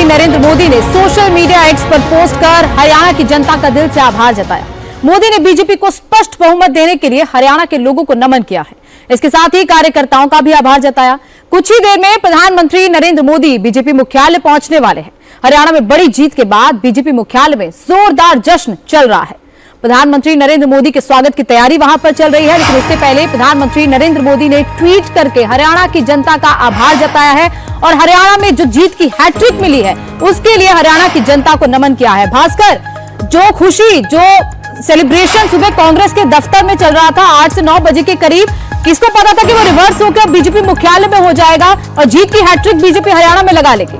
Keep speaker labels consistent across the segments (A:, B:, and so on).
A: नरेंद्र मोदी ने social media x पर post कर हरियाणा की जनता का दिल से आभार जताया। मोदी ने बीजेपी को स्पष्ट बहुमत देने के लिए हरियाणा के लोगों को नमन किया है। इसके साथ ही कार्यकर्ताओं का भी आभार जताया। कुछ ही देर में प्रधानमंत्री नरेंद्र मोदी बीजेपी मुख्यालय पहुंचने वाले हैं। हरियाणा में बड़ी जीत के बाद बीजेपी मुख्यालय में जोरदार जश्न चल रहा है। प्रधानमंत्री नरेंद्र मोदी के स्वागत की तैयारी वहां पर चल रही है, लेकिन इससे पहले प्रधानमंत्री नरेंद्र मोदी ने ट्वीट करके हरियाणा की जनता का आभार जताया है और हरियाणा में जो जीत की हैट्रिक मिली है उसके लिए हरियाणा की जनता को नमन किया है। भास्कर, जो खुशी, जो सेलिब्रेशन सुबह कांग्रेस के दफ्तर में चल रहा था 8 से 9 बजे के करीब, किसको पता था कि वो रिवर्स होकर बीजेपी मुख्यालय में हो जाएगा और जीत की हैट्रिक बीजेपी हरियाणा में लगा लेगी।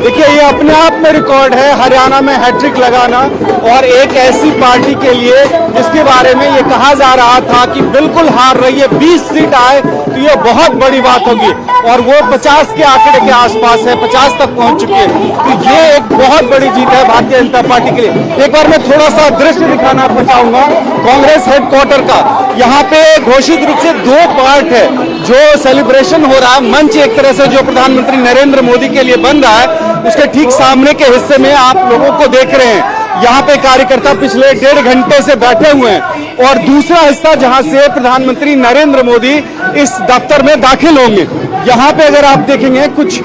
B: देखिए, ये अपने आप में रिकॉर्ड है हरियाणा में हैट्रिक लगाना, और एक ऐसी पार्टी के लिए जिसके बारे में ये कहा जा रहा था कि बिल्कुल हार रही है, 20 सीट आए तो ये बहुत बड़ी बात होगी, और वो 50 के आंकड़े के आसपास है, 50 तक पहुंच चुकी है। तो ये एक बहुत बड़ी जीत है भारतीय जनता पार्टी के लिए। एक बार मैं थोड़ा सा दृश्य दिखाना चाहूंगा कांग्रेस हेडक्वार्टर का। यहाँ पे घोषित रूप से 2 पार्ट है जो सेलिब्रेशन हो रहा है। मंच एक तरह से जो प्रधानमंत्री नरेंद्र मोदी के लिए बन रहा है, उसके ठीक सामने के हिस्से में आप लोगों को देख रहे हैं। यहाँ पे कार्यकर्ता पिछले 1.5 घंटे से बैठे हुए हैं, और दूसरा हिस्सा जहाँ से प्रधानमंत्री नरेंद्र मोदी इस दफ्तर में दाखिल होंगे। यहाँ पे अगर आप देखेंगे कुछ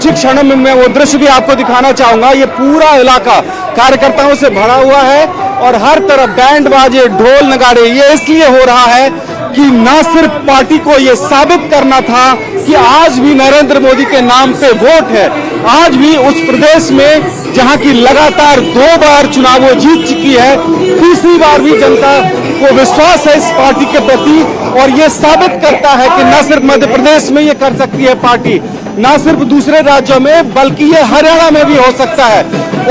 B: ही क्षणों में मैं वो दृश्य भी आपको दिखाना चाहूंगा। ये पूरा इलाका कार्यकर्ताओं से भरा हुआ है और हर तरफ बैंड बाजे, ढोल नगाड़े। ये इसलिए हो रहा है कि न सिर्फ पार्टी को ये साबित करना था कि आज भी नरेंद्र मोदी के नाम पे वोट है, आज भी उस प्रदेश में जहां की लगातार 2 बार चुनाव वो जीत चुकी है, तीसरी बार भी जनता को विश्वास है इस पार्टी के प्रति, और ये साबित करता है कि न सिर्फ मध्य प्रदेश में ये कर सकती है पार्टी, न सिर्फ दूसरे राज्यों में, बल्कि ये हरियाणा में भी हो सकता है।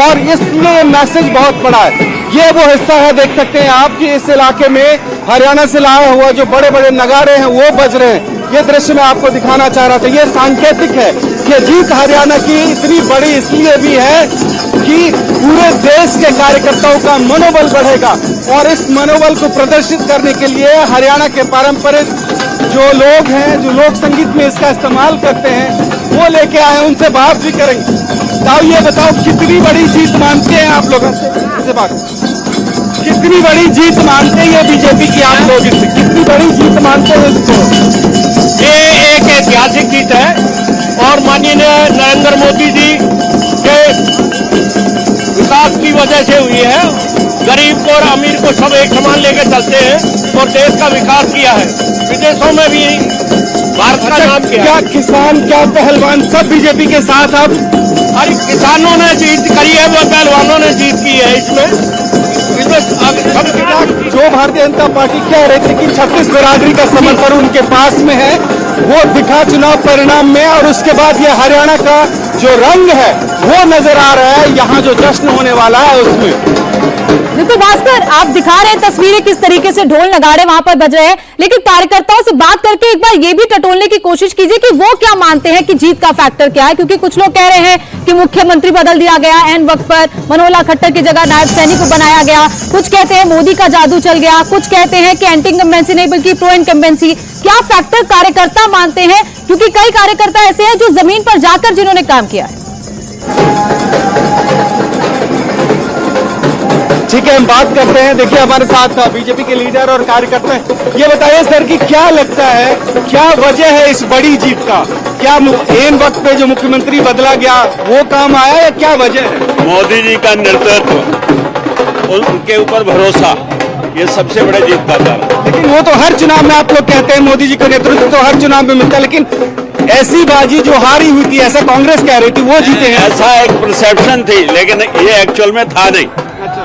B: और इसलिए ये मैसेज बहुत बड़ा है। ये वो हिस्सा है, देख सकते हैं आप कि इस इलाके में हरियाणा से लाया हुआ जो बड़े बड़े नगाड़े हैं वो बज रहे हैं। ये दृश्य मैं आपको दिखाना चाह रहा था। ये सांकेतिक है कि जीत हरियाणा की इतनी बड़ी इसलिए भी है कि पूरे देश के कार्यकर्ताओं का मनोबल बढ़ेगा, और इस मनोबल को प्रदर्शित करने के लिए हरियाणा के पारंपरिक जो लोग हैं, जो लोक संगीत में इसका इस्तेमाल करते हैं, वो लेके आए हैं। उनसे बात भी करेंगे। तो ये बताओ, कितनी बड़ी जीत मानते हैं आप लोग? से बात, कितनी बड़ी जीत मानते हैं ये बीजेपी की आप लोग? इससे कितनी बड़ी जीत मानते हैं इसको?
C: ये एक ऐतिहासिक जीत है, और माननीय नरेंद्र मोदी जी के विकास की वजह से हुई है। गरीब को और अमीर को सब एक समान लेकर चलते हैं और देश का विकास किया है। विदेशों में भी भारत का नाम किया।
B: क्या किसान, क्या पहलवान सब बीजेपी के साथ? अब
C: अरे किसानों ने जीत करी है, वो पहलवानों ने जीत की है। इसमें
B: जो भारतीय जनता पार्टी कह रही थी कि 36 बिरादरी का समर्थन उनके पास में है, वो दिखा चुनाव परिणाम में, और उसके बाद ये हरियाणा का जो रंग है वो नजर आ रहा है। यहाँ जो जश्न होने वाला है उसमें
A: बिल्कुल भास्कर, आप दिखा रहे हैं तस्वीरें किस तरीके से ढोल नगाड़े वहां पर बज रहे हैं, लेकिन कार्यकर्ताओं से बात करके एक बार ये भी टटोलने की कोशिश कीजिए कि वो क्या मानते हैं कि जीत का फैक्टर क्या है। क्योंकि कुछ लोग कह रहे हैं कि मुख्यमंत्री बदल दिया गया एन वक्त पर, मनोहर खट्टर की जगह नायब सैनी को बनाया गया, कुछ कहते हैं मोदी का जादू चल गया, कुछ कहते हैं कि एंटी इनकम्बेंसी नहीं बल्कि प्रो इनकम्बेंसी। क्या फैक्टर कार्यकर्ता मानते हैं? क्योंकि कई कार्यकर्ता ऐसे हैं जो जमीन पर जाकर जिन्होंने काम किया है।
B: ठीक है, हम बात करते हैं। देखिए, हमारे साथ बीजेपी के लीडर और कार्यकर्ता हैं। ये बताइए सर कि क्या लगता है, क्या वजह है इस बड़ी जीत का? क्या एन वक्त पे जो मुख्यमंत्री बदला गया वो काम आया, या क्या वजह है?
C: मोदी जी का नेतृत्व, उनके ऊपर भरोसा, ये सबसे बड़े जीत का कारण।
B: लेकिन वो तो हर चुनाव में आप लोग कहते हैं मोदी जी का नेतृत्व तो हर चुनाव में मिलता है, लेकिन ऐसी बाजी जो हारी हुई थी, ऐसा कांग्रेस कह रही थी, वो जीते हैं।
C: ऐसा एक परसेप्शन थी, लेकिन ये एक्चुअल में था नहीं।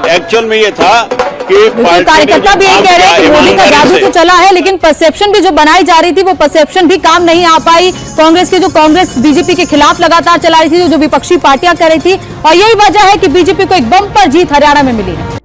C: एक्चुअल में ये था कि
A: कार्यकर्ता भी ये कह रहे हैं कि मोदी का जादू तो चला है, लेकिन परसेप्शन भी जो बनाई जा रही थी वो परसेप्शन भी काम नहीं आ पाई। कांग्रेस बीजेपी के खिलाफ लगातार चला रही थी, जो विपक्षी पार्टियां कर रही थी, और यही वजह है कि बीजेपी को एक बम्पर जीत हरियाणा में मिली है।